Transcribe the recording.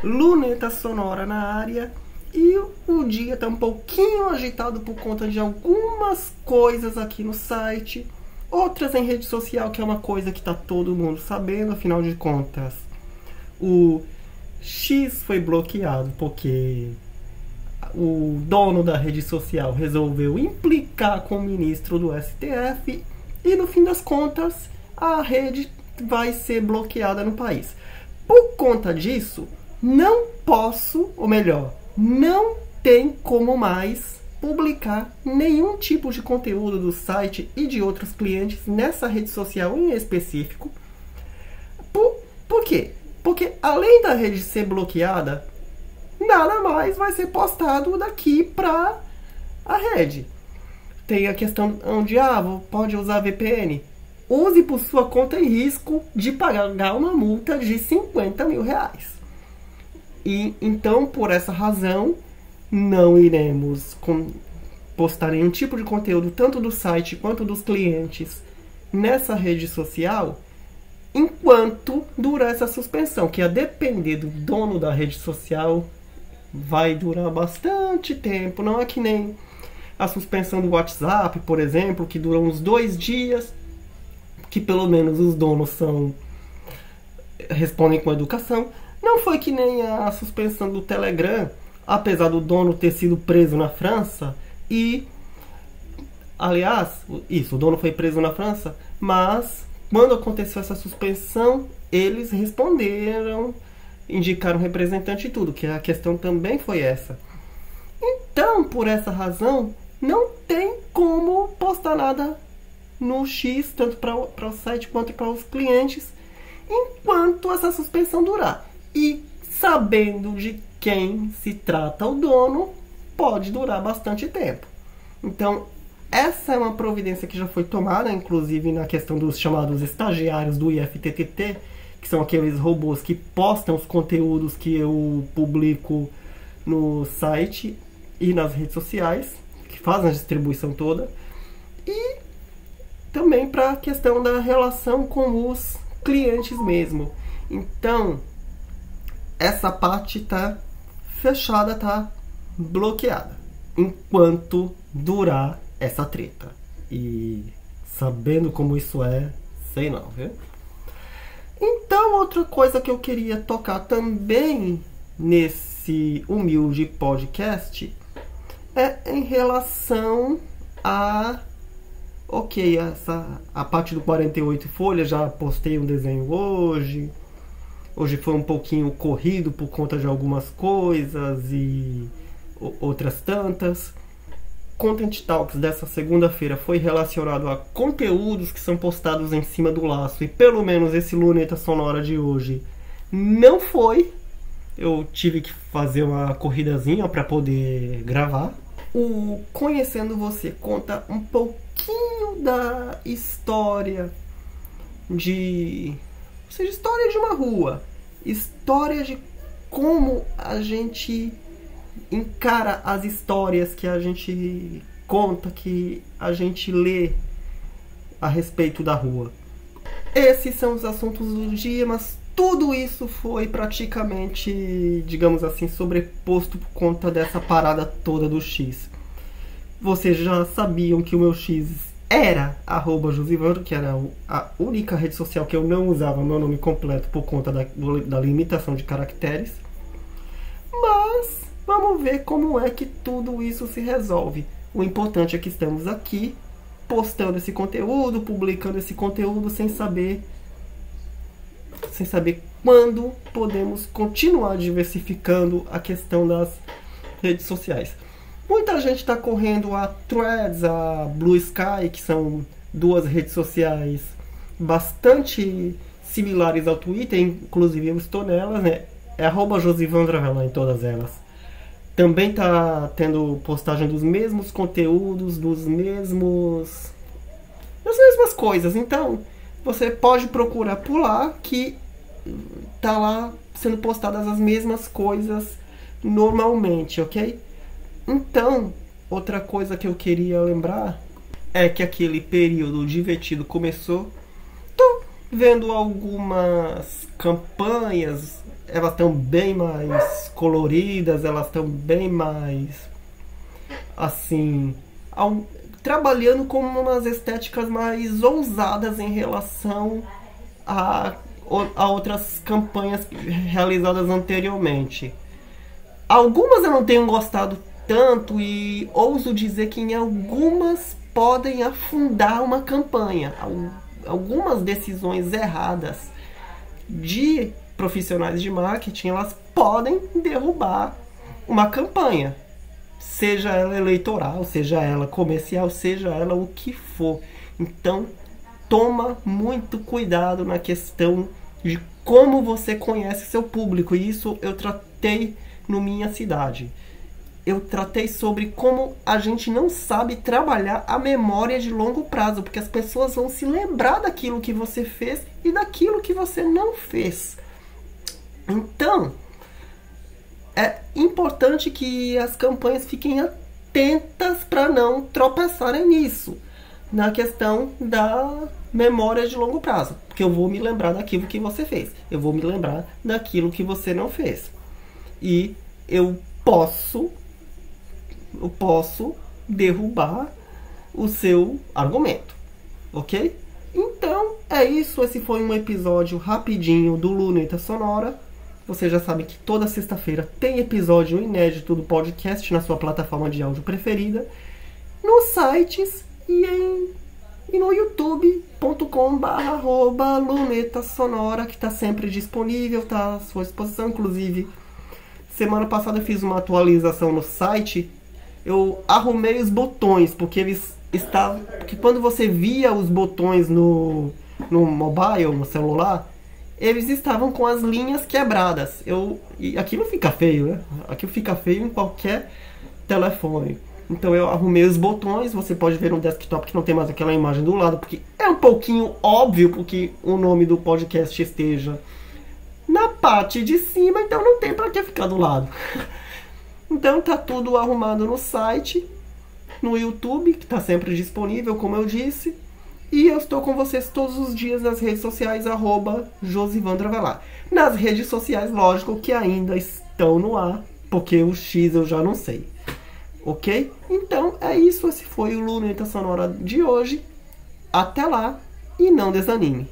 luneta sonora na área. E o dia está um pouquinho agitado por conta de algumas coisas aqui no site, outras em rede social, que é uma coisa que está todo mundo sabendo, afinal de contas. O X foi bloqueado porque o dono da rede social resolveu implicar com o ministro do STF e, no fim das contas, a rede vai ser bloqueada no país. Por conta disso, não posso, ou melhor, não tem como mais publicar nenhum tipo de conteúdo do site e de outros clientes nessa rede social em específico. Por quê? Porque além da rede ser bloqueada, nada mais vai ser postado daqui para a rede. Tem a questão onde pode usar VPN. Use por sua conta em risco de pagar uma multa de 50 mil reais. E então, por essa razão, não iremos postar nenhum tipo de conteúdo, tanto do site quanto dos clientes, nessa rede social, enquanto durar essa suspensão, que a depender do dono da rede social, vai durar bastante tempo. Não é que nem a suspensão do WhatsApp, por exemplo, que dura uns 2 dias, que pelo menos os donos respondem com educação. Não foi que nem a suspensão do Telegram, apesar do dono ter sido preso na França e, aliás, o dono foi preso na França, mas quando aconteceu essa suspensão, eles responderam, indicaram representante e tudo, que a questão também foi essa. Então, por essa razão, não tem como postar nada no X, tanto para o site quanto para os clientes, enquanto essa suspensão durar. E sabendo de quem se trata o dono, pode durar bastante tempo. Então, essa é uma providência que já foi tomada, inclusive na questão dos chamados estagiários do IFTTT, que são aqueles robôs que postam os conteúdos que eu publico no site e nas redes sociais, que fazem a distribuição toda. E também para a questão da relação com os clientes mesmo. Então, essa parte está fechada, está bloqueada, enquanto durar essa treta. E sabendo como isso é, sei não, viu? Então, outra coisa que eu queria tocar também nesse humilde podcast é em relação a... Ok, a parte do 48 folhas, já postei um desenho hoje. Hoje foi um pouquinho corrido por conta de algumas coisas e outras tantas. Content Talks dessa segunda-feira foi relacionado a conteúdos que são postados em cima do laço. E pelo menos esse luneta sonora de hoje não foi. Eu tive que fazer uma corridazinha para poder gravar. O Conhecendo Você conta um pouquinho da história história de uma rua, história de como a gente encara as histórias que a gente conta, que a gente lê a respeito da rua. Esses são os assuntos do dia, mas tudo isso foi praticamente, digamos assim, sobreposto por conta dessa parada toda do X. Vocês já sabiam que o meu X era @Josivandro, que era a única rede social que eu não usava meu nome completo por conta da limitação de caracteres. Mas vamos ver como é que tudo isso se resolve. O importante é que estamos aqui postando esse conteúdo, publicando esse conteúdo sem saber quando podemos continuar diversificando a questão das redes sociais. Muita gente está correndo a Threads, a Blue Sky, que são duas redes sociais bastante similares ao Twitter, inclusive eu estou nelas, né? É @Josivandro em todas elas. Também está tendo postagem dos mesmos conteúdos, das mesmas coisas. Então, você pode procurar por lá, que tá lá sendo postadas as mesmas coisas normalmente, ok? Então, outra coisa que eu queria lembrar é que aquele período divertido começou. vendo algumas campanhas, elas estão bem mais coloridas, elas estão bem mais assim, trabalhando com umas estéticas mais ousadas em relação a outras campanhas realizadas anteriormente. Algumas eu não tenho gostado tanto e ouso dizer que em algumas podem afundar uma campanha. Algumas decisões erradas de profissionais de marketing, elas podem derrubar uma campanha, seja ela eleitoral, seja ela comercial, seja ela o que for. Então, toma muito cuidado na questão de como você conhece seu público. E isso eu tratei no Minha Cidade. Eu tratei sobre como a gente não sabe trabalhar a memória de longo prazo, porque as pessoas vão se lembrar daquilo que você fez e daquilo que você não fez. Então, é importante que as campanhas fiquem atentas para não tropeçarem nisso, na questão da memória de longo prazo, porque eu vou me lembrar daquilo que você fez, eu vou me lembrar daquilo que você não fez, e eu posso derrubar o seu argumento, ok? Então é isso, esse foi um episódio rapidinho do Luneta Sonora. Você já sabe que toda sexta-feira tem episódio inédito do podcast na sua plataforma de áudio preferida, nos sites e no youtube.com/Luneta Sonora, que está sempre disponível, está à sua disposição. Inclusive, semana passada eu fiz uma atualização no site, eu arrumei os botões, porque porque quando você via os botões no mobile, no celular, eles estavam com as linhas quebradas. E aquilo fica feio, né? Aquilo fica feio em qualquer telefone. Então eu arrumei os botões. Você pode ver no desktop que não tem mais aquela imagem do lado, porque é um pouquinho óbvio porque o nome do podcast esteja na parte de cima, então não tem para que ficar do lado. Então tá tudo arrumado no site, no YouTube, que está sempre disponível, como eu disse. E eu estou com vocês todos os dias nas redes sociais, @JosivandraVelar. Nas redes sociais, lógico, que ainda estão no ar, porque o X eu já não sei. Ok? Então é isso, esse foi o Luneta Sonora de hoje. Até lá e não desanime.